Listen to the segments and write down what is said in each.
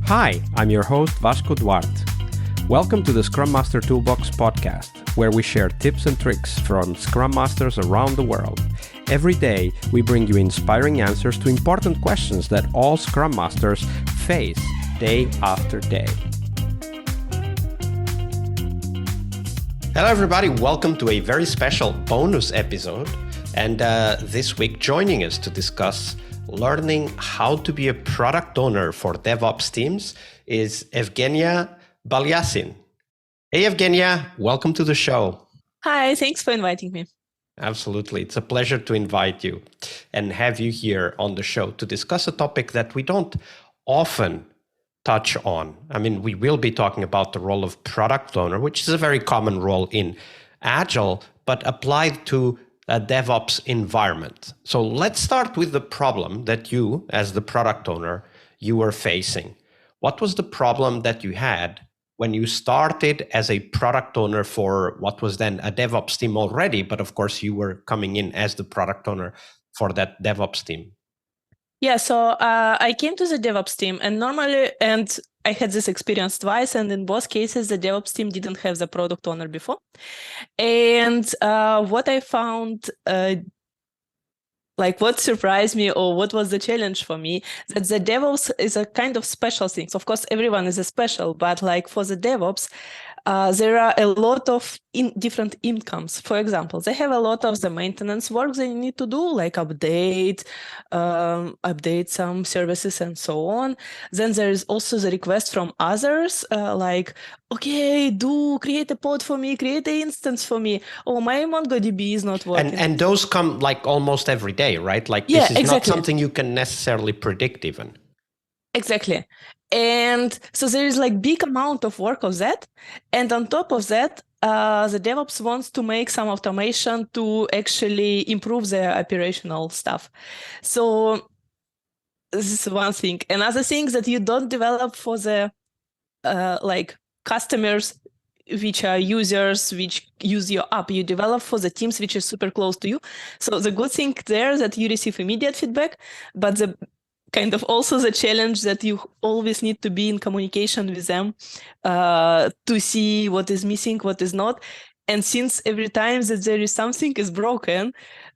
Hi, I'm your host Vasco Duarte. Welcome to the Scrum Master Toolbox podcast, where we share tips and tricks from Scrum Masters around the world. Every day, we bring you inspiring answers to important questions that all Scrum Masters face day after day. Hello everybody, welcome to a very special bonus episode. And this week joining us to discuss learning how to be a product owner for DevOps teams is Evgeniia Balyasin. Hey Evgeniia, welcome to the show. Hi, thanks for inviting me. Absolutely. It's a pleasure to invite you and have you here on the show to discuss a topic that we don't often touch on. I mean, we will be talking about the role of product owner, which is a very common role in Agile, but applied to a DevOps environment. So let's start with the problem that you, as the product owner, you were facing. What was the problem that you had when you started as a product owner for what was then a DevOps team already, but of course you were coming in as the product owner for that DevOps team? Yeah, so I came to the DevOps team and I had this experience twice, and in both cases, the DevOps team didn't have the product owner before. And what I found, what surprised me or what was the challenge for me, that the DevOps is a kind of special thing. So of course, everyone is a special, but like for the DevOps, there are a lot of different incomes. For example, they have a lot of the maintenance work they need to do, like update some services and so on. Then there is also the request from others, okay, create a pod for me, create an instance for me. Oh, my MongoDB is not working. And those come like almost every day, right? Like this is exactly. Not something you can necessarily predict even. Exactly. And so there is like big amount of work of that. And on top of that, the DevOps wants to make some automation to actually improve their operational stuff. So this is one thing. Another thing that you don't develop for the customers, which are users which use your app. You develop for the teams which is super close to you. So the good thing there is that you receive immediate feedback, but the kind of also the challenge that you always need to be in communication with them to see what is missing, what is not. And since every time that there is something is broken,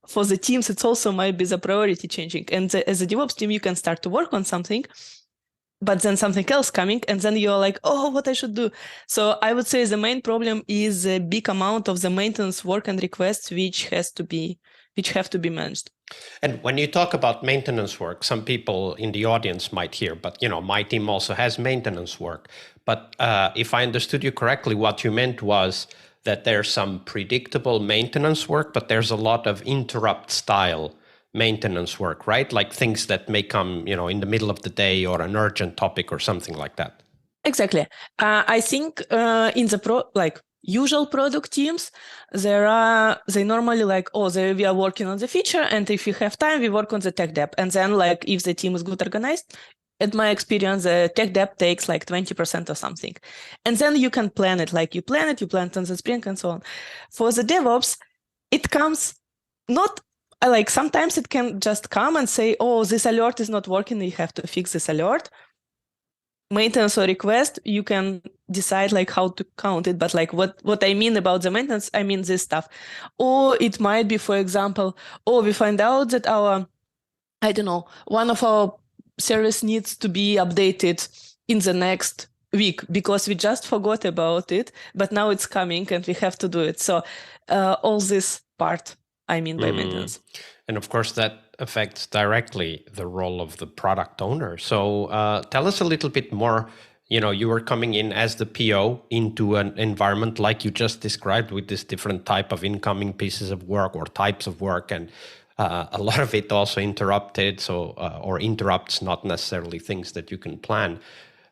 for the teams, it's also might be the priority changing. And as a DevOps team, you can start to work on something, but then something else coming, and then you're like, oh, what I should do. So I would say the main problem is a big amount of the maintenance work and requests which have to be managed. And when you talk about maintenance work, some people in the audience might hear, but my team also has maintenance work. But if I understood you correctly, what you meant was that there's some predictable maintenance work, but there's a lot of interrupt style maintenance work, right? Like things that may come, in the middle of the day or an urgent topic or something like that. Exactly. I think in the usual product teams, they normally we are working on the feature, and if you have time, we work on the tech debt. And then if the team is good organized, in my experience, the tech debt takes 20% or something. And then you can plan it, you plan it on the sprint and so on. For the DevOps, it comes not sometimes it can just come and say, oh, this alert is not working, you have to fix this alert. Maintenance or request, you can decide how to count it, but what I mean about the maintenance, I mean this stuff. Or it might be, for example, we find out that one of our service needs to be updated in the next week because we just forgot about it, but now it's coming and we have to do it. So all this part I mean by maintenance. And of course, that affects directly the role of the product owner. So tell us a little bit more. You were coming in as the PO into an environment like you just described with this different type of incoming pieces of work or types of work. And a lot of it also interrupted, or interrupts, not necessarily things that you can plan.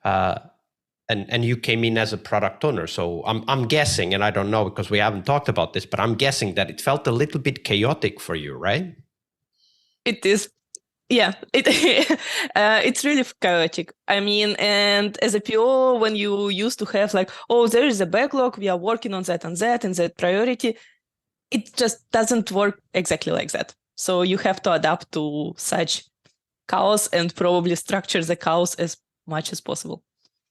And you came in as a product owner. So I'm guessing, and I don't know because we haven't talked about this, but I'm guessing that it felt a little bit chaotic for you, right? It is. Yeah, it's really chaotic. I mean, and as a PO, when you used to have there is a backlog, we are working on that and that priority, it just doesn't work exactly like that. So you have to adapt to such chaos and probably structure the chaos as much as possible.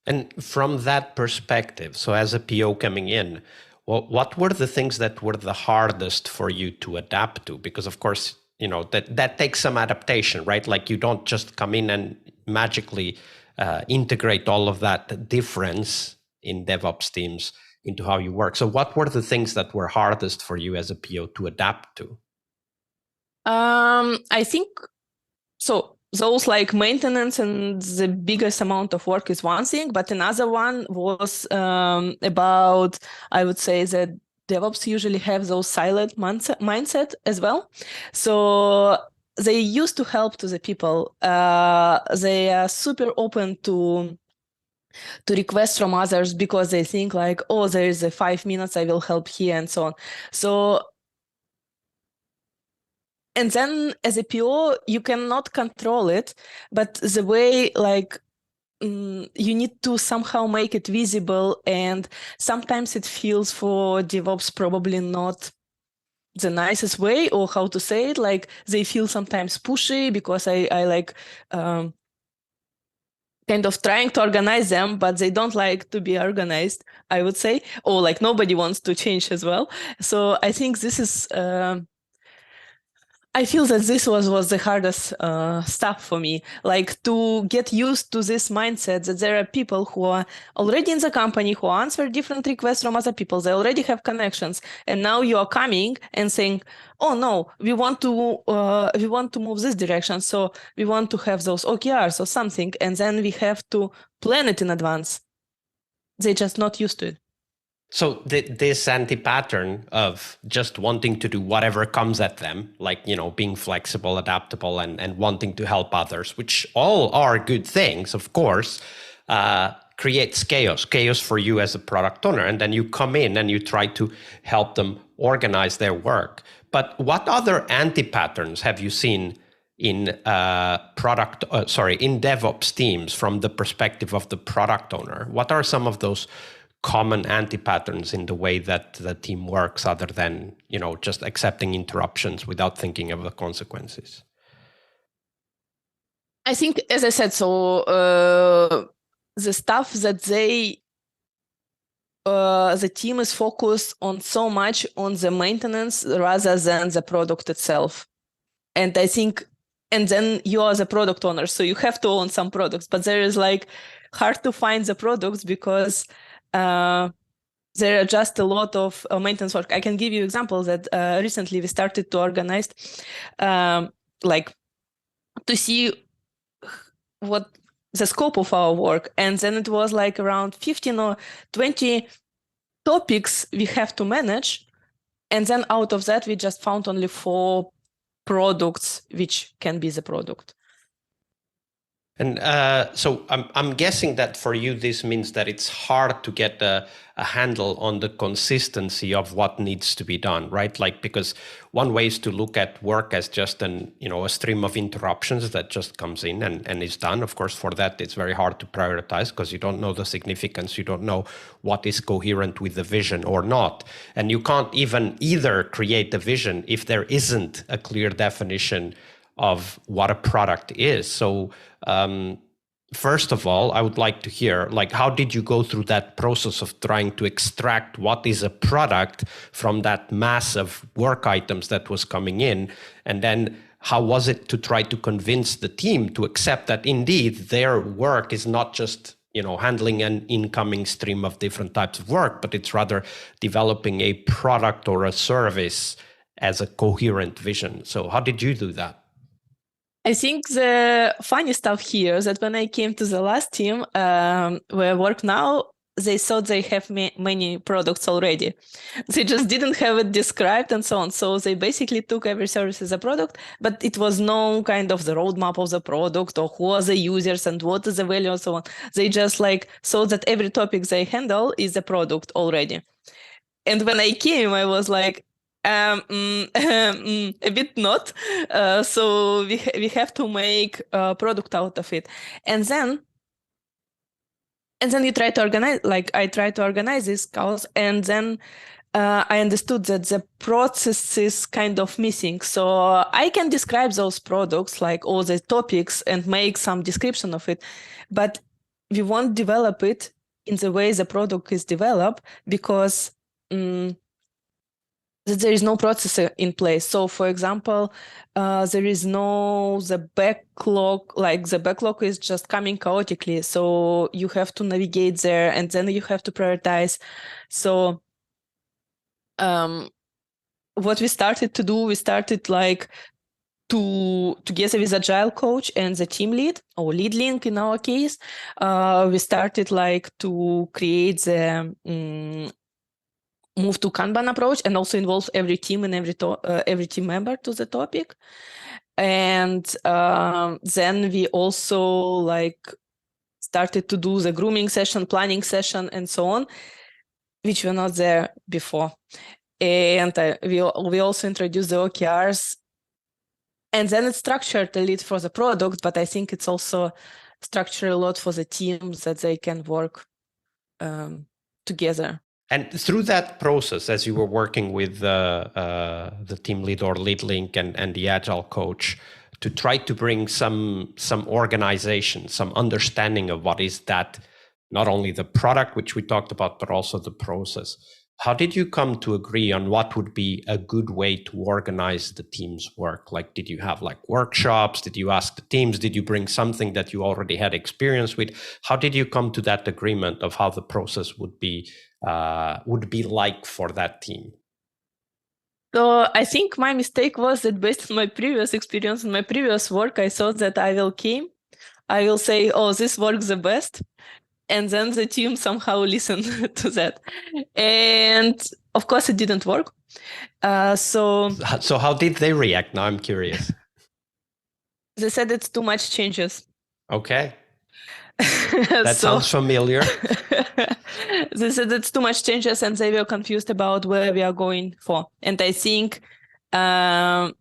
And from that perspective, so as a PO coming in, what were the things that were the hardest for you to adapt to? Because of course, that takes some adaptation, right? Like you don't just come in and magically integrate all of that difference in DevOps teams into how you work. So what were the things that were hardest for you as a PO to adapt to? I think so. Those like maintenance and the biggest amount of work is one thing, but another one was about, I would say that DevOps usually have those silent mindset as well. So they used to help to the people. They are super open to requests from others because they think like, oh, there is a 5 minutes, I will help here and so on. So and then as a PO, you cannot control it, but the way like you need to somehow make it visible, and sometimes it feels for DevOps probably not the nicest way, or how to say it, like they feel sometimes pushy because I like kind of trying to organize them, but they don't like to be organized, I would say, or like nobody wants to change as well. So I think this is I feel that this was the hardest stuff for me, like to get used to this mindset that there are people who are already in the company, who answer different requests from other people. They already have connections, and now you are coming and saying, "Oh no, we want to move this direction, so we want to have those OKRs or something," and then we have to plan it in advance. They're just not used to it. So this anti-pattern of just wanting to do whatever comes at them, like, being flexible, adaptable, and wanting to help others, which all are good things, of course, creates chaos for you as a product owner. And then you come in and you try to help them organize their work. But what other anti-patterns have you seen in in DevOps teams from the perspective of the product owner? What are some of those common anti-patterns in the way that the team works, other than just accepting interruptions without thinking of the consequences? I think, as I said, so the stuff that the team is focused on so much on the maintenance rather than the product itself. And I think, and then you are the product owner, so you have to own some products, but there is like hard to find the products because there are just a lot of maintenance work. I can give you examples that recently we started to organize, like to see what the scope of our work. And then it was like around 15 or 20 topics we have to manage. And then out of that, we just found only 4 products which can be the product. And so I'm guessing that for you, this means that it's hard to get a handle on the consistency of what needs to be done, right? Like, because one way is to look at work as just a stream of interruptions that just comes in and is done. Of course, for that, it's very hard to prioritize because you don't know the significance. You don't know what is coherent with the vision or not. And you can't even either create a vision if there isn't a clear definition of what a product is. So first of all, I would like to hear, like, how did you go through that process of trying to extract what is a product from that mass of work items that was coming in? And then how was it to try to convince the team to accept that indeed their work is not just handling an incoming stream of different types of work, but it's rather developing a product or a service as a coherent vision? So how did you do that? I think the funny stuff here is that when I came to the last team where I work now, they thought they have many products already. They just didn't have it described and so on. So they basically took every service as a product, but it was no kind of the roadmap of the product or who are the users and what is the value and so on. They just like thought that every topic they handle is a product already. And when I came, I was like, a bit not. So we have to make a product out of it. And then you try to organize, like I try to organize these calls, and then I understood that the process is kind of missing. So I can describe those products, like all the topics, and make some description of it. But we won't develop it in the way the product is developed because there is no process in place. So, for example, there is no the backlog, like the backlog is just coming chaotically. So you have to navigate there and then you have to prioritize. So what we started to do, we started like together with agile coach and the team lead or lead link in our case, we started like to create the move to Kanban approach and also involve every team and every team member to the topic. And then we also like started to do the grooming session, planning session, and so on, which were not there before. And we also introduced the OKRs. And then it's structured a little for the product, but I think it's also structured a lot for the teams that they can work together. And through that process, as you were working with the team lead or lead link and the agile coach to try to bring some organization, some understanding of what is that, not only the product, which we talked about, but also the process. How did you come to agree on what would be a good way to organize the team's work? Like, did you have like workshops? Did you ask the teams? Did you bring something that you already had experience with? How did you come to that agreement of how the process would be like for that team? So I think my mistake was that based on my previous experience and my previous work, I thought that I will say, oh, this works the best. And then the team somehow listened to that. And of course, it didn't work. So how did they react? Now I'm curious. They said it's too much changes. Okay. That sounds familiar. They said it's too much changes and they were confused about where we are going for. And I think the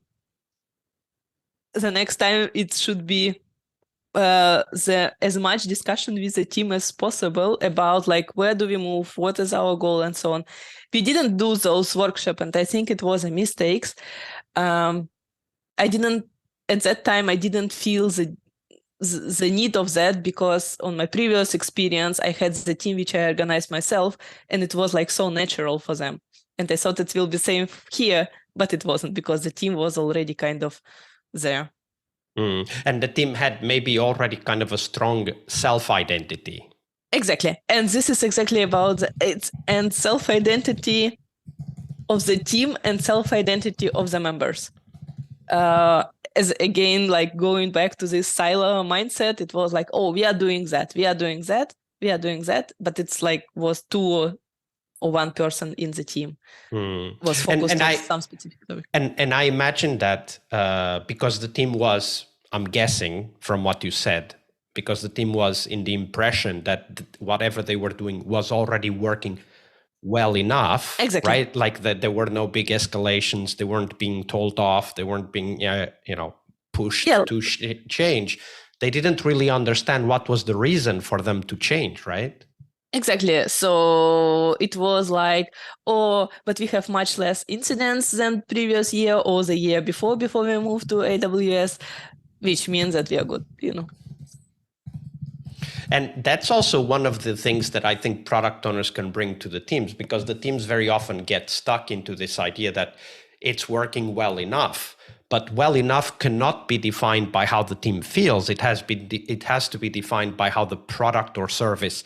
next time it should be as much discussion with the team as possible about like where do we move, what is our goal, and so on. We didn't do those workshops, and I think it was a mistake. At that time I didn't feel the need of that because on my previous experience I had the team which I organized myself and it was like so natural for them. And I thought it will be same here, but it wasn't because the team was already kind of there. And the team had maybe already kind of a strong self-identity. Exactly. And this is exactly about it and self-identity of the team and self-identity of the members. As again, like going back to this silo mindset, it was like, oh, we are doing that, but it's like was two or one person in the team was focused on some specific topic. And I imagine that because the team was, I'm guessing from what you said, because the team was in the impression that whatever they were doing was already working well enough, exactly. Right? Like that there were no big escalations, they weren't being told off, they weren't being, pushed to change. They didn't really understand what was the reason for them to change, right? Exactly. So it was like, oh, but we have much less incidents than previous year or the year before we moved to AWS, which means that we are good, And that's also one of the things that I think product owners can bring to the teams, because the teams very often get stuck into this idea that it's working well enough. But well enough cannot be defined by how the team feels. It has to be defined by how the product or service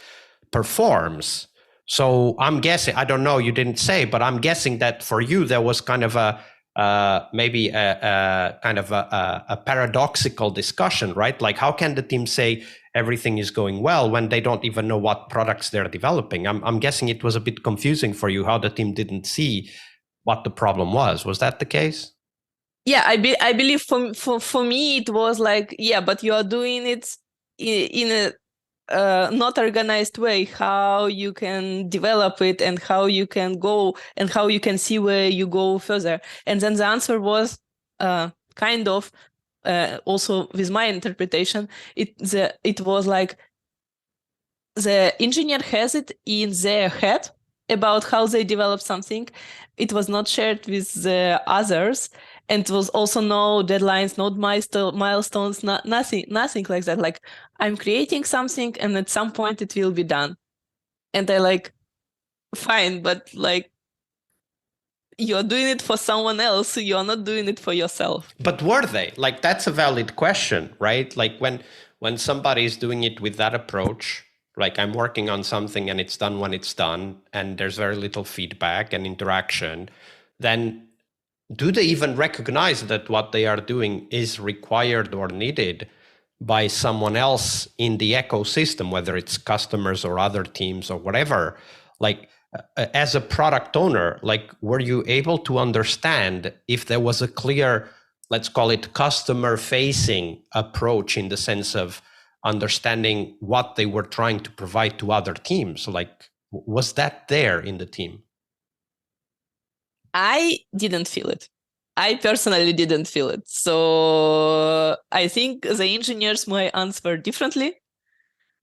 performs. So I'm guessing, I don't know, you didn't say, but I'm guessing that for you there was kind of a paradoxical discussion, right? Like, how can the team say everything is going well when they don't even know what products they're developing? I'm guessing it was a bit confusing for you how the team didn't see what the problem was. Was that the case? Yeah, I believe for me it was like, yeah, but you are doing it in a not organized way. How you can develop it and how you can go and how you can see where you go further. And then the answer was kind of also with my interpretation. It was like the engineer has it in their head about how they develop something. It was not shared with the others. And it was also no deadlines, no milestones, nothing like that. Like, I'm creating something and at some point it will be done. And I like, fine, but like, you're doing it for someone else, you're not doing it for yourself. But were they? Like, that's a valid question, right? Like when somebody is doing it with that approach, like I'm working on something and it's done when it's done, and there's very little feedback and interaction, then do they even recognize that what they are doing is required or needed by someone else in the ecosystem, whether it's customers or other teams or whatever? Like, as a product owner, like, were you able to understand if there was a clear, let's call it customer facing approach, in the sense of understanding what they were trying to provide to other teams? Like, was that there in the team? I didn't feel it. I personally didn't feel it. So I think the engineers might answer differently.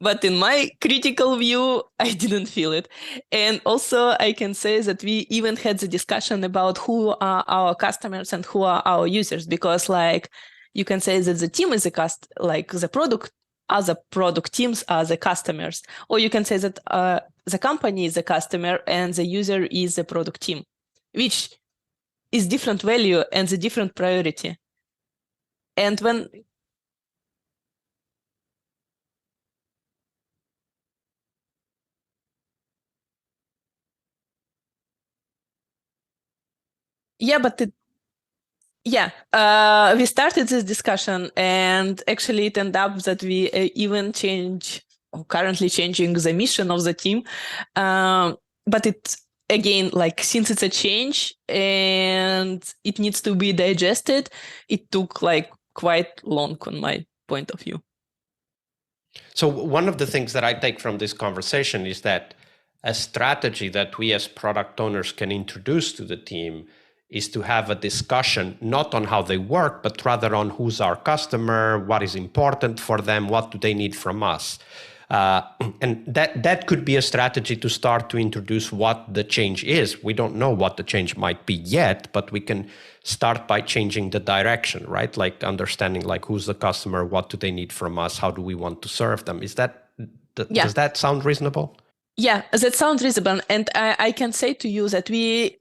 But in my critical view, I didn't feel it. And also, I can say that we even had the discussion about who are our customers and who are our users, because like you can say that the team is like the product, other product teams are the customers, or you can say that the company is the customer and the user is the product team, which is different value and the different priority. And when we started this discussion, and actually it ended up that we even currently changing the mission of the team. But it, again, like, since it's a change and it needs to be digested, it took like quite long on my point of view. So one of the things that I take from this conversation is that a strategy that we as product owners can introduce to the team is to have a discussion not on how they work, but rather on who's our customer, what is important for them, what do they need from us. And that could be a strategy to start to introduce what the change is. We don't know what the change might be yet, but we can start by changing the direction, right? Like understanding like who's the customer, what do they need from us, how do we want to serve them? Does that sound reasonable? Yeah, that sounds reasonable. And I can say to you that we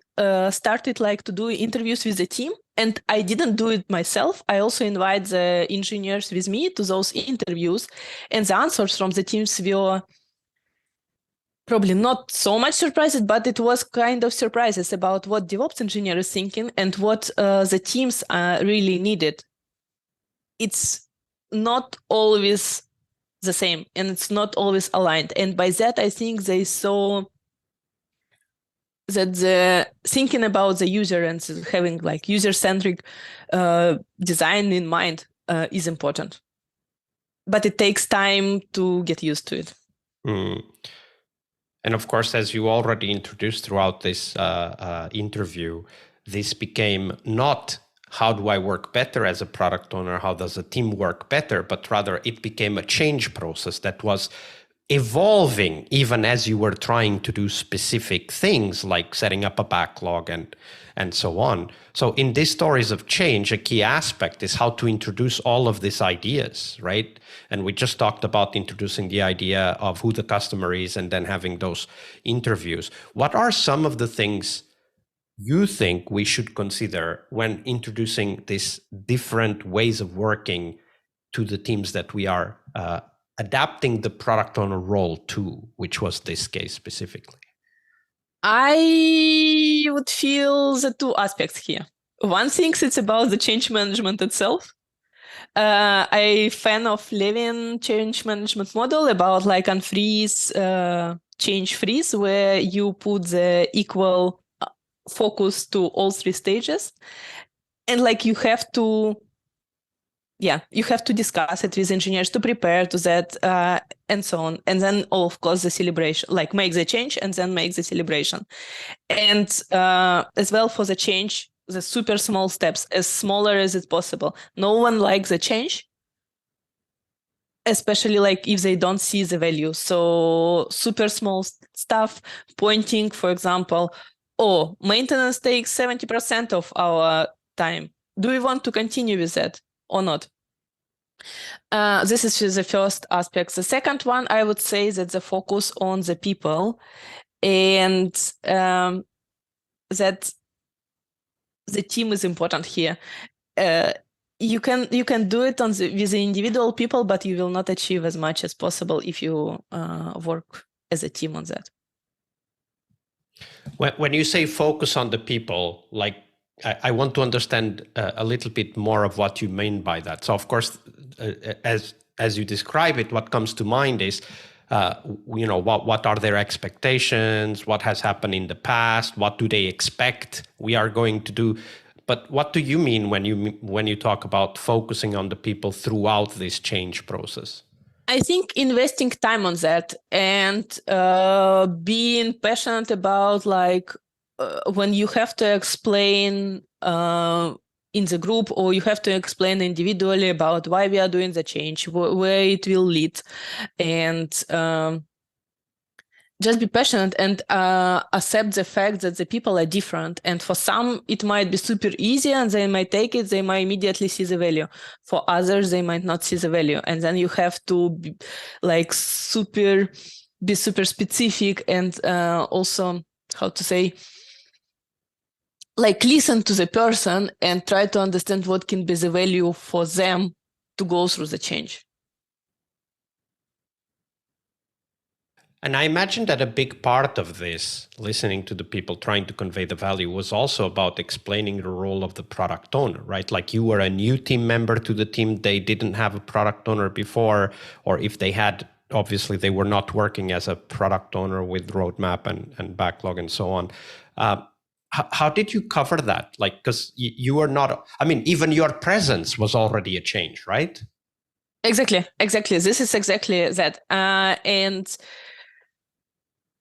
started like to do interviews with the team, and I didn't do it myself. I also invite the engineers with me to those interviews, and the answers from the teams were probably not so much surprises, but it was kind of surprises about what DevOps engineer is thinking and what the teams really needed. It's not always the same, and it's not always aligned. And by that, I think they saw that the thinking about the user and having like user-centric design in mind is important. But it takes time to get used to it. Mm. And of course, as you already introduced throughout this interview, this became not how do I work better as a product owner, how does a team work better, but rather it became a change process that was evolving even as you were trying to do specific things like setting up a backlog and so on. So in these stories of change, a key aspect is how to introduce all of these ideas, right? And we just talked about introducing the idea of who the customer is and then having those interviews. What are some of the things you think we should consider when introducing these different ways of working to the teams that we are adapting the product owner role to, which was this case specifically? I would feel the two aspects here. One thing is about the change management itself. I'm fan of Levin change management model about like unfreeze, change freeze, where you put the equal focus to all three stages. And like you have to discuss it with engineers to prepare to that and so on. And then, of course, the celebration, like make the change and then make the celebration. And as well for the change, the super small steps, as smaller as it's possible. No one likes the change, especially like if they don't see the value. So super small stuff, pointing, for example, maintenance takes 70% of our time. do we want to continue with that or not? This is the first aspect. The second one, I would say that the focus on the people, and that the team is important here. You can do it with the individual people, but you will not achieve as much as possible if you work as a team on that. When you say focus on the people, like I want to understand a little bit more of what you mean by that. So, of course, as you describe it, what comes to mind is, what are their expectations? What has happened in the past? What do they expect we are going to do? But what do you mean when you talk about focusing on the people throughout this change process? I think investing time on that and being passionate about when you have to explain in the group, or you have to explain individually about why we are doing the change, where it will lead, and just be passionate and accept the fact that the people are different. And for some, it might be super easy and they might take it, they might immediately see the value. For others, they might not see the value. And then you have to be super specific and also, how to say, listen to the person and try to understand what can be the value for them to go through the change. And I imagine that a big part of this, listening to the people, trying to convey the value, was also about explaining the role of the product owner, right? Like you were a new team member to the team, they didn't have a product owner before, or if they had, obviously they were not working as a product owner with roadmap and backlog and so on. How did you cover that? Because you were not, even your presence was already a change, right? Exactly. This is exactly that. And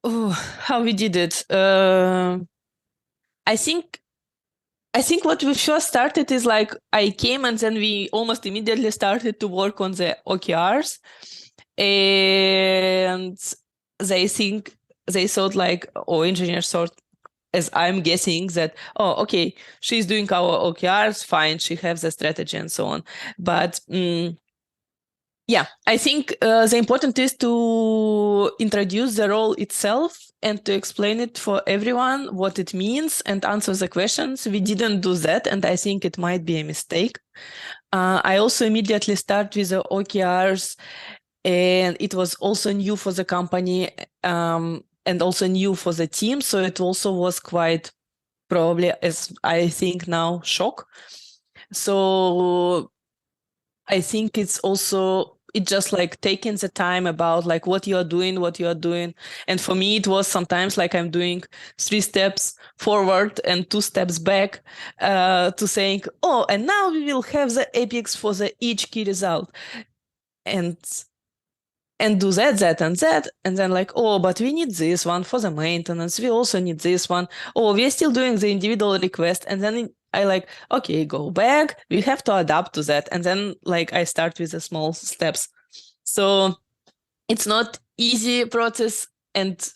how we did it. I think what we first started is I came and then we almost immediately started to work on the OKRs, and they thought engineers thought, as I'm guessing, that, okay, she's doing our OKRs, fine, she has the strategy and so on. But yeah, I think the important is to introduce the role itself and to explain it for everyone what it means and answer the questions. We didn't do that, and I think it might be a mistake. I also immediately start with the OKRs, and it was also new for the company and also new for the team. So it also was quite probably, as I think now, shock. So I think it's just taking the time about what you are doing. And for me, it was sometimes I'm doing 3 steps forward and 2 steps back to saying, and now we will have the epics for each key result. And do that, and then but we need this one for the maintenance. We also need this one. We're still doing the individual request. And then I okay, go back. We have to adapt to that. And then I start with the small steps. So it's not easy process, and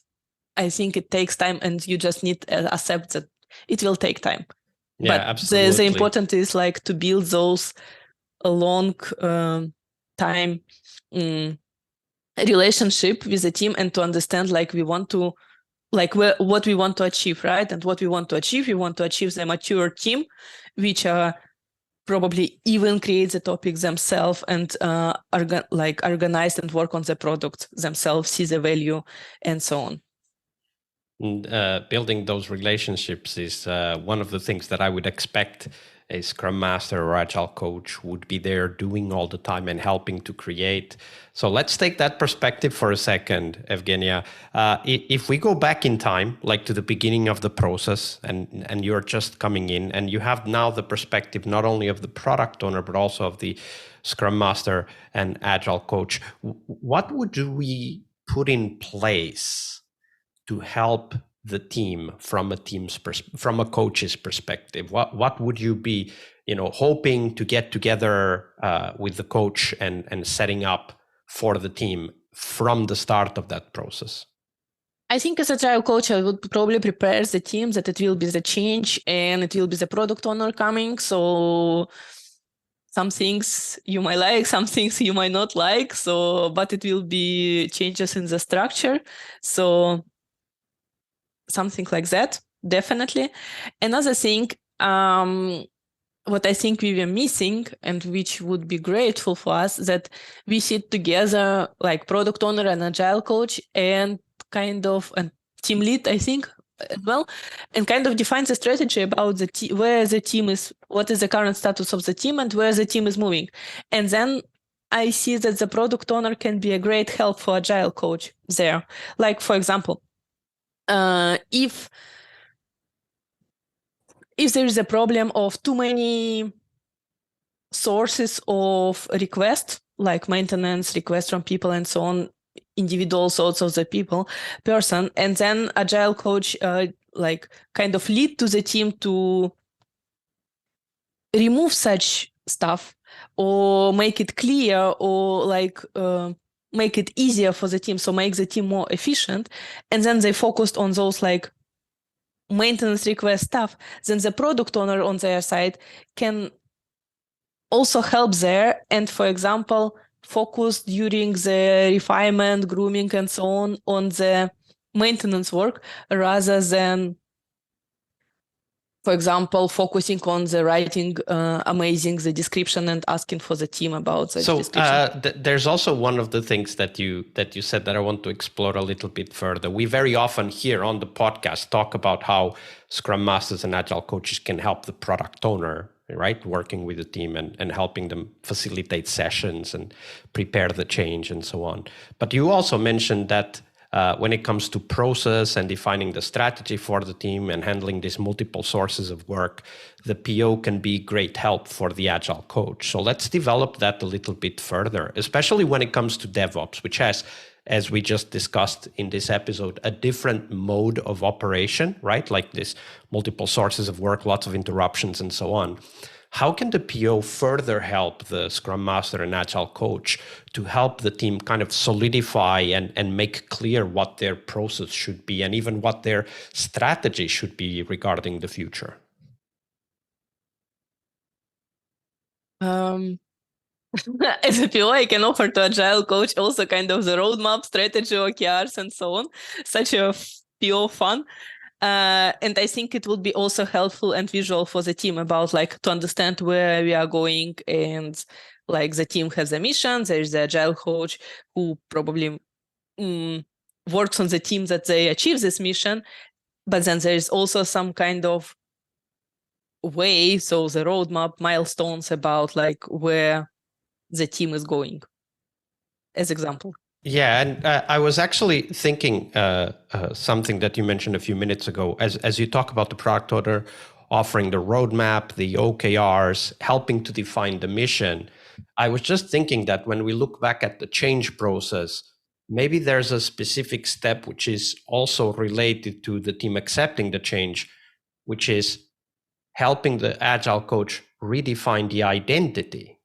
I think it takes time, and you just need to accept that it will take time. Yeah, but absolutely. The important is to build those long time relationship with the team, and to understand we want to what we want to achieve, right? And what we want to achieve, we want to achieve the mature team, which are probably even create the topics themselves and organize and work on the product themselves, see the value, and so on. And building those relationships is one of the things that I would expect a Scrum Master or Agile coach would be there doing all the time and helping to create. So let's take that perspective for a second, Evgeniia. If we go back in time, to the beginning of the process, and you're just coming in, and you have now the perspective not only of the product owner, but also of the Scrum Master and Agile coach, what would we put in place to help the team from a coach's perspective? What would you be, hoping to get together with the coach and setting up for the team from the start of that process? I think as agile coach, I would probably prepare the team that it will be the change and it will be the product owner coming. So some things you might like, some things you might not like. So, but it will be changes in the structure. So something like that, definitely. Another thing, what I think we were missing and which would be grateful for us, that we sit together like product owner and agile coach and kind of a team lead, I think, as well, and kind of define the strategy about where the team is, what is the current status of the team and where the team is moving. And then I see that the product owner can be a great help for agile coach there. Like, for example, if there is a problem of too many sources of requests, like maintenance requests from people and so on, individual sorts of the person, and then agile coach like kind of lead to the team to remove such stuff or make it clear or like make it easier for the team, so make the team more efficient, and then they focused on those like maintenance request stuff, then the product owner on their side can also help there and, for example, focus during the refinement, grooming, and so on the maintenance work rather than, for example, focusing on the writing, amazing the description and asking for the team about the description. There's also one of the things that you said that I want to explore a little bit further. We very often here on the podcast talk about how Scrum Masters and Agile coaches can help the product owner, right? Working with the team and helping them facilitate sessions and prepare the change and so on. But you also mentioned that when it comes to process and defining the strategy for the team and handling these multiple sources of work, the PO can be great help for the agile coach. So let's develop that a little bit further, especially when it comes to DevOps, which has, as we just discussed in this episode, a different mode of operation, right? Like this multiple sources of work, lots of interruptions and so on. How can the PO further help the Scrum Master and Agile coach to help the team kind of solidify and make clear what their process should be and even what their strategy should be regarding the future? As a PO, I can offer to Agile coach also kind of the roadmap, strategy, OKRs, and so on. Such a PO fun. And I think it would be also helpful and visual for the team about like to understand where we are going, and like the team has a mission. There is the agile coach who probably works on the team that they achieve this mission, but then there is also some kind of way, so the roadmap, milestones about like where the team is going, as example. Yeah, and I was actually thinking something that you mentioned a few minutes ago, as you talk about the product owner offering the roadmap, the OKRs, helping to define the mission. I was just thinking that when we look back at the change process, maybe there's a specific step which is also related to the team accepting the change, which is helping the agile coach redefine the identity.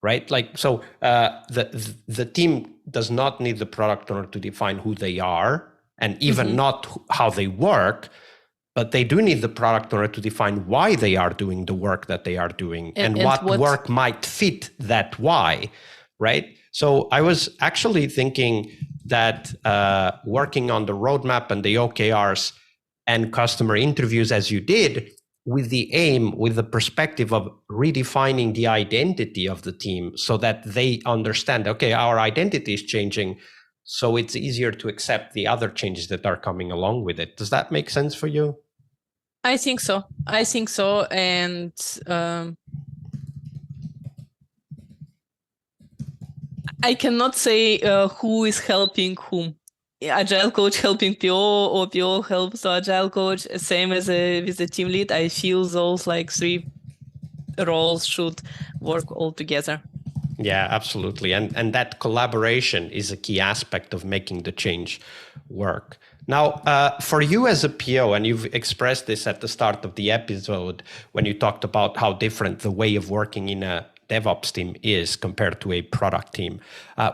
Right? Like, so the team does not need the product owner to define who they are and even not how they work, but they do need the product owner to define why they are doing the work that they are doing and what work might fit that why, right? So I was actually thinking that working on the roadmap and the OKRs and customer interviews as you did, with the aim, with the perspective of redefining the identity of the team so that they understand, okay, our identity is changing, so it's easier to accept the other changes that are coming along with it. Does that make sense for you? I think so. And I cannot say who is helping whom. Agile coach helping PO or PO helps the agile coach, same as with the team lead. I feel those like three roles should work all together. Yeah, absolutely. And that collaboration is a key aspect of making the change work. Now, for you as a PO, and you've expressed this at the start of the episode when you talked about how different the way of working in a DevOps team is compared to a product team.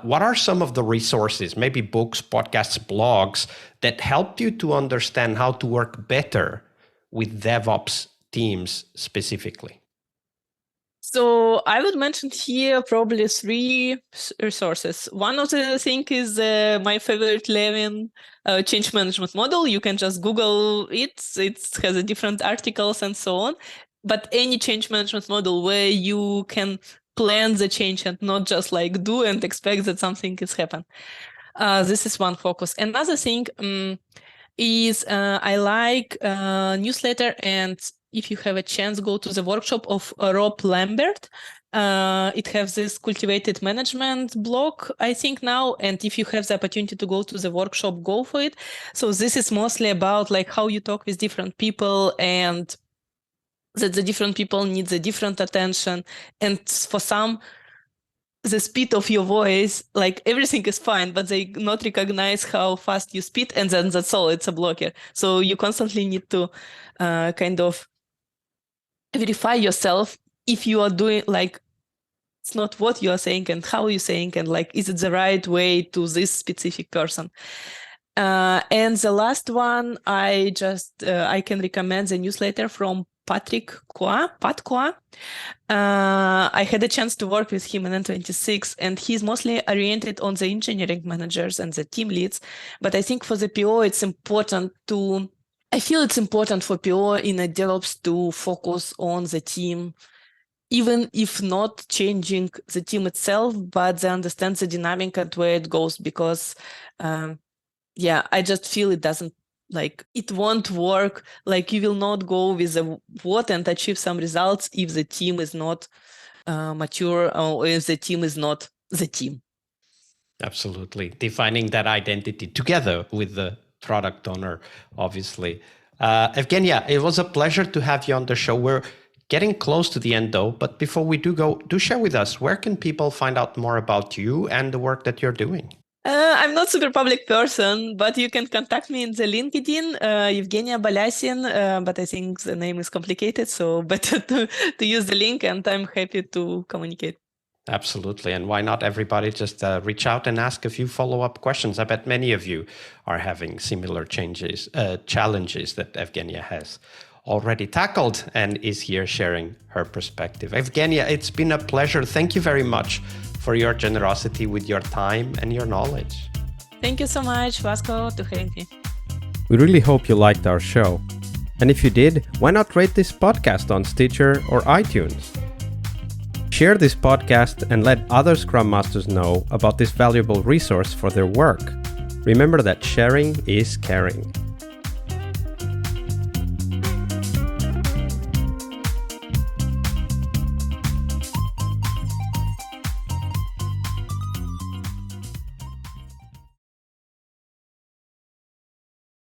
What are some of the resources, maybe books, podcasts, blogs, that helped you to understand how to work better with DevOps teams specifically? So I would mention here probably 3 resources. One of the things is my favorite Levin change management model. You can just Google it. It has a different articles and so on. But any change management model where you can plan the change and not just like do and expect that something is happen. This is one focus. Another thing is I like newsletter, and if you have a chance, go to the workshop of Rob Lambert. It has this cultivated management blog, I think now. And if you have the opportunity to go to the workshop, go for it. So this is mostly about like how you talk with different people, and that the different people need the different attention. And for some, the speed of your voice, like everything is fine, but they not recognize how fast you speak, and then that's all, it's a blocker. So you constantly need to kind of verify yourself if you are doing like it's not what you are saying and how you're saying, and like is it the right way to this specific person. And the last one, I can recommend the newsletter from Pat Kwa. I had a chance to work with him in N26, and he's mostly oriented on the engineering managers and the team leads. But I think for the PO, I feel it's important for PO in a DevOps to focus on the team, even if not changing the team itself, but they understand the dynamic and where it goes, because I just feel it won't work. Like you will not go with the what and achieve some results if the team is not mature, or if the team is not the team. Absolutely. Defining that identity together with the product owner, obviously. Evgeniia, it was a pleasure to have you on the show. We're getting close to the end though, but before we do go, do share with us, where can people find out more about you and the work that you're doing? I'm not super public person, but you can contact me in the LinkedIn, Evgeniia Balyasin, but I think the name is complicated, so better to use the link, and I'm happy to communicate. Absolutely. And why not everybody just reach out and ask a few follow-up questions? I bet many of you are having similar challenges that Evgeniia has already tackled and is here sharing her perspective. Evgeniia, it's been a pleasure. Thank you very much for your generosity with your time and your knowledge. Thank you so much, Vasco, to having me. We really hope you liked our show. And if you did, why not rate this podcast on Stitcher or iTunes? Share this podcast and let other Scrum Masters know about this valuable resource for their work. Remember that sharing is caring.